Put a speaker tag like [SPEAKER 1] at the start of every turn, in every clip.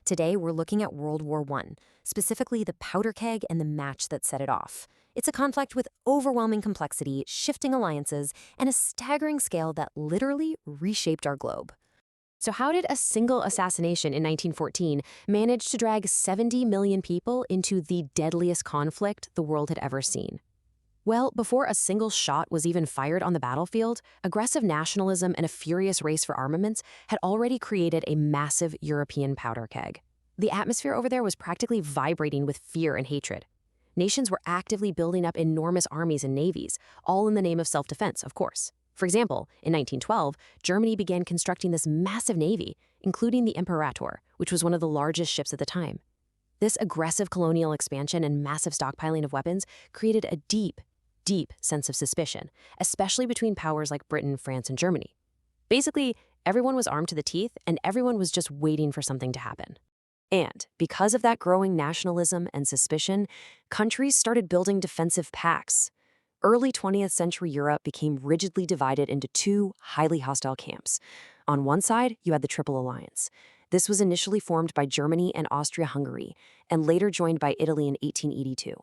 [SPEAKER 1] Today, we're looking at World War I, specifically the powder keg and the match that set it off. It's a conflict with overwhelming complexity, shifting alliances, and a staggering scale that literally reshaped our globe. So how did a single assassination in 1914 manage to drag 70 million people into the deadliest conflict the world had ever seen? Well, before a single shot was even fired on the battlefield, aggressive nationalism and a furious race for armaments had already created a massive European powder keg. The atmosphere over there was practically vibrating with fear and hatred. Nations were actively building up enormous armies and navies, all in the name of self-defense, of course. For example, in 1912, Germany began constructing this massive navy, including the Imperator, which was one of the largest ships at the time. This aggressive colonial expansion and massive stockpiling of weapons created a deep sense of suspicion, especially between powers like Britain, France, and Germany. Basically, everyone was armed to the teeth, and everyone was just waiting for something to happen. And because of that growing nationalism and suspicion, countries started building defensive pacts. Early 20th century Europe became rigidly divided into two highly hostile camps. On one side, you had the Triple Alliance. This was initially formed by Germany and Austria-Hungary, and later joined by Italy in 1882.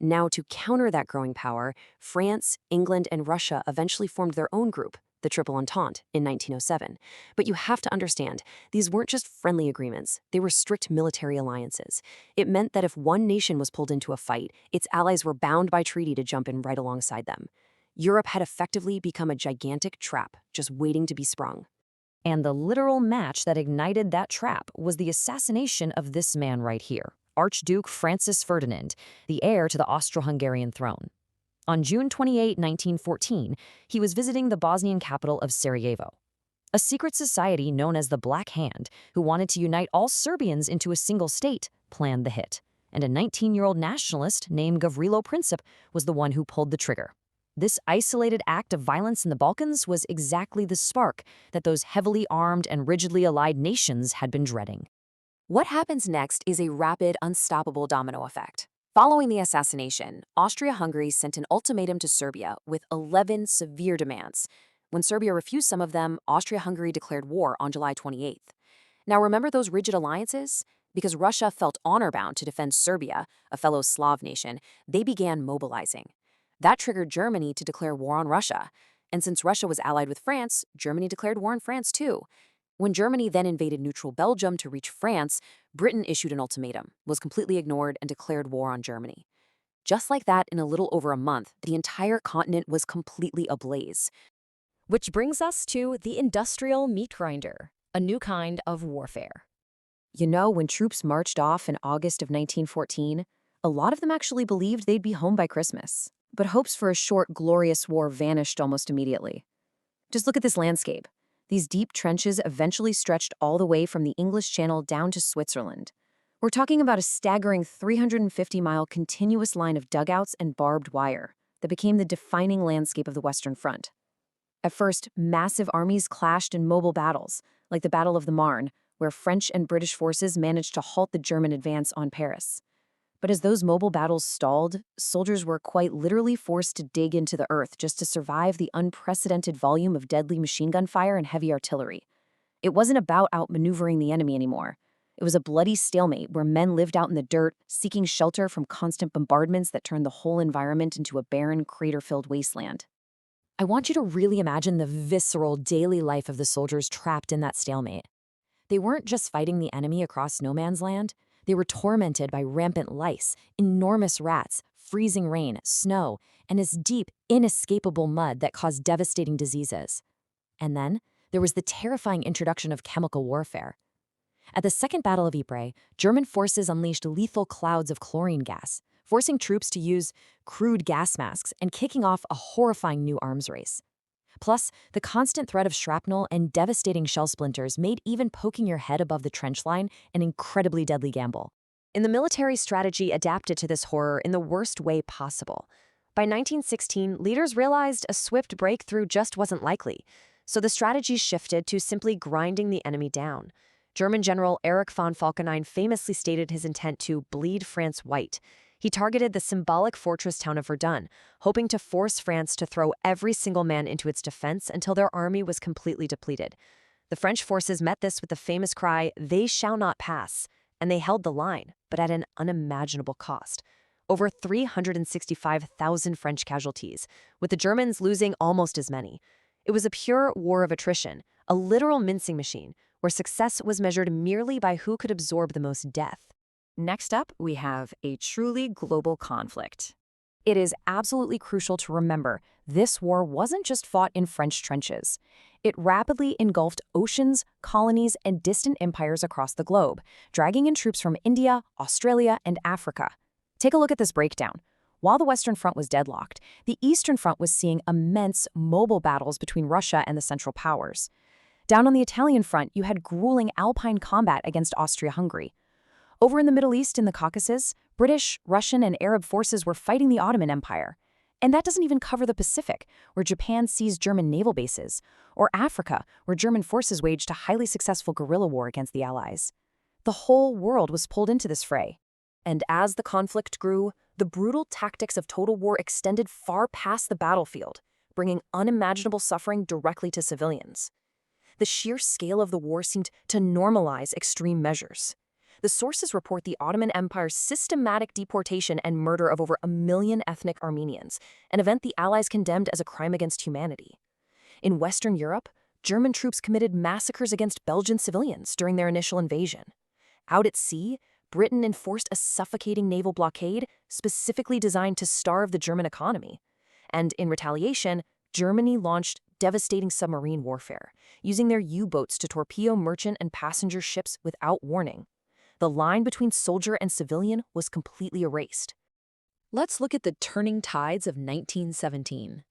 [SPEAKER 1] Now, to counter that growing power, France, England, and Russia eventually formed their own group, the Triple Entente, in 1907. But you have to understand, these weren't just friendly agreements, they were strict military alliances. It meant that if one nation was pulled into a fight, its allies were bound by treaty to jump in right alongside them. Europe had effectively become a gigantic trap, just waiting to be sprung.
[SPEAKER 2] And the literal match that ignited that trap was the assassination of this man right here, Archduke Francis Ferdinand, the heir to the Austro-Hungarian throne. On June 28, 1914, he was visiting the Bosnian capital of Sarajevo. A secret society known as the Black Hand, who wanted to unite all Serbians into a single state, planned the hit. And a 19-year-old nationalist named Gavrilo Princip was the one who pulled the trigger. This isolated act of violence in the Balkans was exactly the spark that those heavily armed and rigidly allied nations had been dreading.
[SPEAKER 1] What happens next is a rapid, unstoppable domino effect. Following the assassination, Austria-Hungary sent an ultimatum to Serbia with 11 severe demands. When Serbia refused some of them, Austria-Hungary declared war on July 28th. Now remember those rigid alliances? Because Russia felt honor-bound to defend Serbia, a fellow Slav nation, they began mobilizing. That triggered Germany to declare war on Russia. And since Russia was allied with France, Germany declared war on France too. When Germany then invaded neutral Belgium to reach France, Britain issued an ultimatum, was completely ignored, and declared war on Germany. Just like that, in a little over a month, the entire continent was completely ablaze. Which brings us to the industrial meat grinder, a new kind of warfare. You know, when troops marched off in August of 1914, a lot of them actually believed they'd be home by Christmas. But hopes for a short, glorious war vanished almost immediately. Just look at this landscape. These deep trenches eventually stretched all the way from the English Channel down to Switzerland. We're talking about a staggering 350-mile continuous line of dugouts and barbed wire that became the defining landscape of the Western Front. At first, massive armies clashed in mobile battles, like the Battle of the Marne, where French and British forces managed to halt the German advance on Paris. But as those mobile battles stalled, soldiers were quite literally forced to dig into the earth just to survive the unprecedented volume of deadly machine gun fire and heavy artillery. It wasn't about outmaneuvering the enemy anymore. It was a bloody stalemate where men lived out in the dirt, seeking shelter from constant bombardments that turned the whole environment into a barren, crater-filled wasteland. I want you to really imagine the visceral daily life of the soldiers trapped in that stalemate. They weren't just fighting the enemy across no man's land. They were tormented by rampant lice, enormous rats, freezing rain, snow, and this deep, inescapable mud that caused devastating diseases. And then there was the terrifying introduction of chemical warfare. At the Second Battle of Ypres, German forces unleashed lethal clouds of chlorine gas, forcing troops to use crude gas masks and kicking off a horrifying new arms race. Plus, the constant threat of shrapnel and devastating shell splinters made even poking your head above the trench line an incredibly deadly gamble. And the military strategy adapted to this horror in the worst way possible. By 1916, leaders realized a swift breakthrough just wasn't likely, so the strategy shifted to simply grinding the enemy down. German General Erich von Falkenhayn famously stated his intent to bleed France white. He targeted the symbolic fortress town of Verdun, hoping to force France to throw every single man into its defense until their army was completely depleted.
[SPEAKER 2] The French forces met this with the famous cry, "They shall not pass," and they held the line, but at an unimaginable cost. Over 365,000 French casualties, with the Germans losing almost as many. It was a pure war of attrition, a literal mincing machine, where success was measured merely by who could absorb the most death.
[SPEAKER 1] Next up, we have a truly global conflict. It is absolutely crucial to remember this war wasn't just fought in French trenches. It rapidly engulfed oceans, colonies, and distant empires across the globe, dragging in troops from India, Australia, and Africa. Take a look at this breakdown. While the Western Front was deadlocked, the Eastern Front was seeing immense mobile battles between Russia and the Central Powers. Down on the Italian front, you had grueling Alpine combat against Austria-Hungary. Over in the Middle East and the Caucasus, British, Russian, and Arab forces were fighting the Ottoman Empire. And that doesn't even cover the Pacific, where Japan seized German naval bases, or Africa, where German forces waged a highly successful guerrilla war against the Allies. The whole world was pulled into this fray. And as the conflict grew, the brutal tactics of total war extended far past the battlefield, bringing unimaginable suffering directly to civilians. The sheer scale of the war seemed to normalize extreme measures. The sources report the Ottoman Empire's systematic deportation and murder of over 1 million ethnic Armenians, an event the Allies condemned as a crime against humanity. In Western Europe, German troops committed massacres against Belgian civilians during their initial invasion. Out at sea, Britain enforced a suffocating naval blockade specifically designed to starve the German economy. And in retaliation, Germany launched devastating submarine warfare, using their U-boats to torpedo merchant and passenger ships without warning. The line between soldier and civilian was completely erased. Let's look at the turning tides of 1917.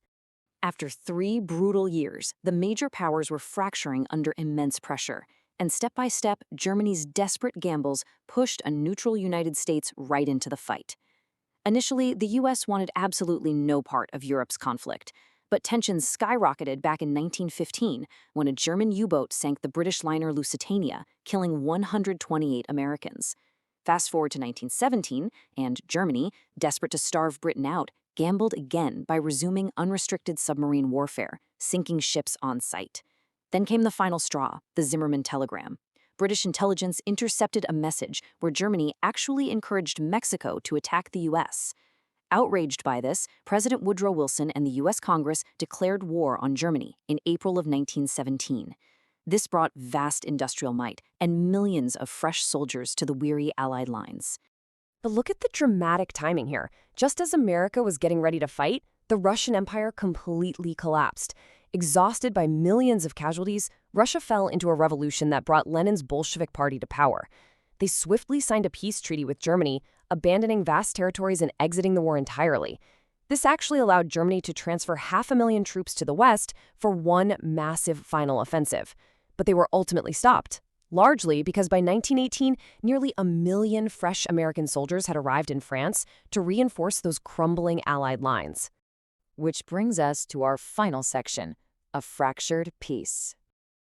[SPEAKER 1] After 3 brutal years, the major powers were fracturing under immense pressure, and step by step, Germany's desperate gambles pushed a neutral United States right into the fight. Initially, the US wanted absolutely no part of Europe's conflict, but tensions skyrocketed back in 1915 when a German U-boat sank the British liner Lusitania, killing 128 Americans. Fast forward to 1917, and Germany, desperate to starve Britain out, gambled again by resuming unrestricted submarine warfare, sinking ships on sight. Then came the final straw, the Zimmermann telegram. British intelligence intercepted a message where Germany actually encouraged Mexico to attack the US. Outraged by this, President Woodrow Wilson and the U.S. Congress declared war on Germany in April of 1917. This brought vast industrial might and millions of fresh soldiers to the weary Allied lines.
[SPEAKER 2] But look at the dramatic timing here. Just as America was getting ready to fight, the Russian Empire completely collapsed. Exhausted by millions of casualties, Russia fell into a revolution that brought Lenin's Bolshevik Party to power. They swiftly signed a peace treaty with Germany, abandoning vast territories and exiting the war entirely. This actually allowed Germany to transfer 500,000 troops to the west for one massive final offensive. But they were ultimately stopped, largely because by 1918, nearly 1 million fresh American soldiers had arrived in France to reinforce those crumbling Allied lines. Which brings us to our final section, a fractured peace.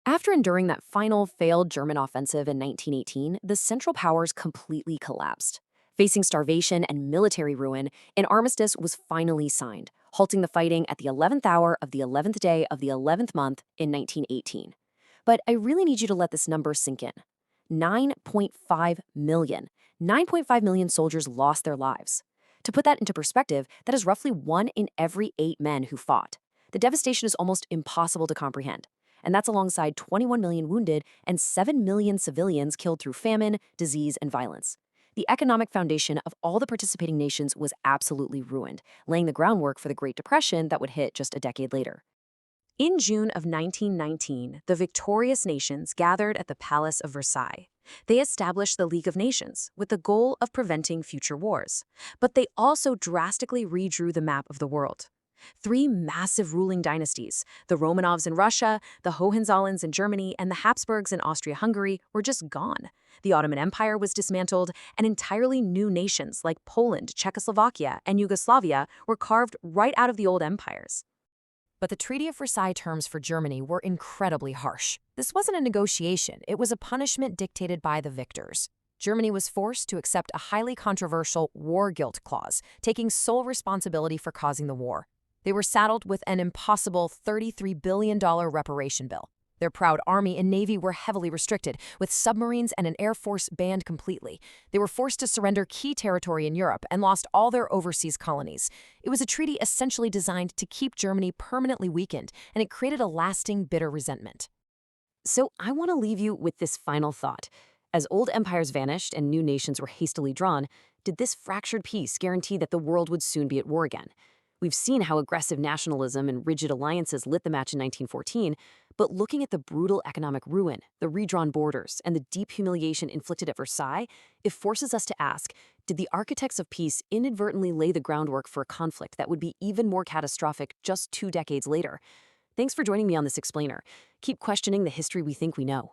[SPEAKER 2] After enduring that final failed German offensive in 1918, the Central Powers completely collapsed. Facing starvation and military ruin, an armistice was finally signed, halting the fighting at the 11th hour of the 11th day of the 11th month in 1918. But I really need you to let this number sink in. 9.5 million. 9.5 million soldiers lost their lives. To put that into perspective, that is roughly 1 in every 8 men who fought. The devastation is almost impossible to comprehend. And that's alongside 21 million wounded and 7 million civilians killed through famine, disease, and violence. The economic foundation of all the participating nations was absolutely ruined, laying the groundwork for the Great Depression that would hit just a decade later. In June of 1919, the victorious nations gathered at the Palace of Versailles. They established the League of Nations with the goal of preventing future wars, but they also drastically redrew the map of the world. 3 massive ruling dynasties, the Romanovs in Russia, the Hohenzollerns in Germany, and the Habsburgs in Austria-Hungary, were just gone. The Ottoman Empire was dismantled, and entirely new nations like Poland, Czechoslovakia, and Yugoslavia were carved right out of the old empires. But the Treaty of Versailles terms for Germany were incredibly harsh. This wasn't a negotiation, it was a punishment dictated by the victors. Germany was forced to accept a highly controversial war guilt clause, taking sole responsibility for causing the war. They were saddled with an impossible $33 billion reparation bill.
[SPEAKER 1] Their proud army and navy were heavily restricted, with submarines and an air force banned completely. They were forced to surrender key territory in Europe and lost all their overseas colonies. It was a treaty essentially designed to keep Germany permanently weakened, and it created a lasting, bitter resentment. So I want to leave you with this final thought. As old empires vanished and new nations were hastily drawn, did this fractured peace guarantee that the world would soon be at war again? We've seen how aggressive nationalism and rigid alliances lit the match in 1914, but looking at the brutal economic ruin, the redrawn borders, and the deep humiliation inflicted at Versailles, it forces us to ask, did the architects of peace inadvertently lay the groundwork for a conflict that would be even more catastrophic just 2 decades later? Thanks for joining me on this explainer. Keep questioning the history we think we know.